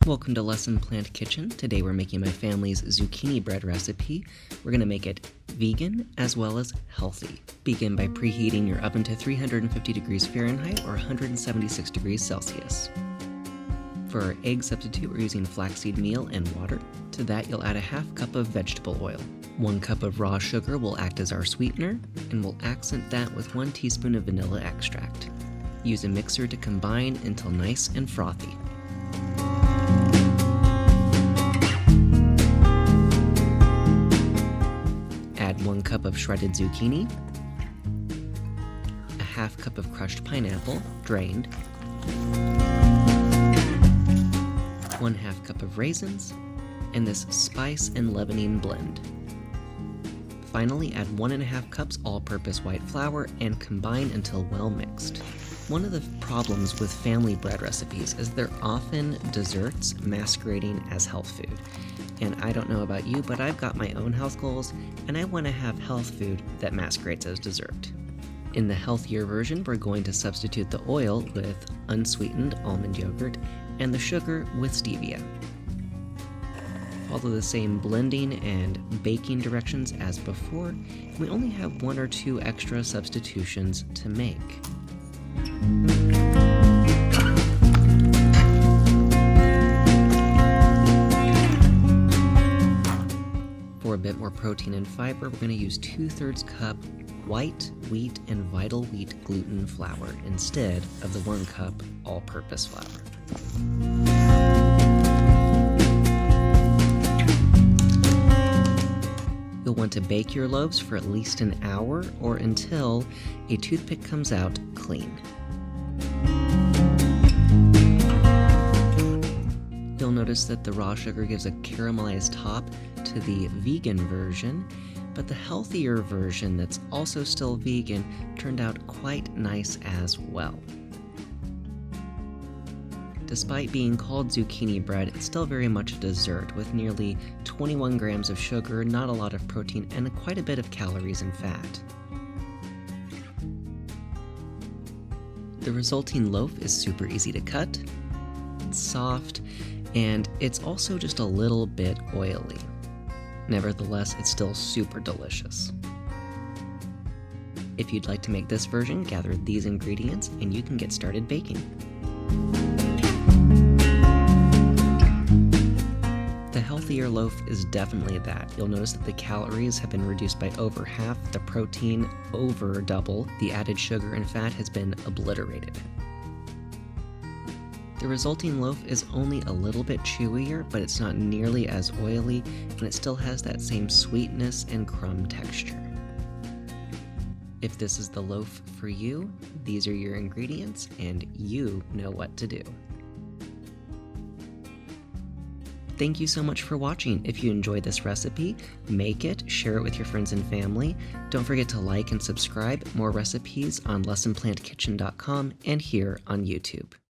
Welcome to Lesson Plant Kitchen. Today we're making my family's zucchini bread recipe. We're going to make it vegan as well as healthy. Begin by preheating your oven to 350 degrees Fahrenheit or 176 degrees Celsius. For our egg substitute, we're using flaxseed meal and water. To that, you'll add a half cup of vegetable oil. 1 cup of raw sugar will act as our sweetener, and we'll accent that with 1 teaspoon of vanilla extract. Use a mixer to combine until nice and frothy. Add 1 cup of shredded zucchini, a half cup of crushed pineapple, drained, 1/2 cup of raisins, and this spice and leavening blend. Finally, add 1.5 cups all-purpose white flour and combine until well mixed. One of the problems with family bread recipes is they're often desserts masquerading as health food. And I don't know about you, but I've got my own health goals, and I want to have health food that masquerades as dessert. In the healthier version, we're going to substitute the oil with unsweetened almond yogurt and the sugar with stevia. Follow the same blending and baking directions as before. We only have 1 or 2 extra substitutions to make. For a bit more protein and fiber, we're going to use 2/3 cup white wheat and vital wheat gluten flour instead of the 1 cup all-purpose flour. You'll want to bake your loaves for at least an hour or until a toothpick comes out clean. You'll notice that the raw sugar gives a caramelized top to the vegan version, but the healthier version that's also still vegan turned out quite nice as well. Despite being called zucchini bread, it's still very much a dessert with nearly 21 grams of sugar, not a lot of protein, and quite a bit of calories and fat. The resulting loaf is super easy to cut, it's soft, and it's also just a little bit oily. Nevertheless, it's still super delicious. If you'd like to make this version, gather these ingredients and you can get started baking. The healthier loaf is definitely that. You'll notice that the calories have been reduced by over half, the protein over double, the added sugar and fat has been obliterated. The resulting loaf is only a little bit chewier, but it's not nearly as oily, and it still has that same sweetness and crumb texture. If this is the loaf for you, these are your ingredients, and you know what to do. Thank you so much for watching. If you enjoyed this recipe, make it, share it with your friends and family. Don't forget to like and subscribe. More recipes on lessonplantkitchen.com and here on YouTube.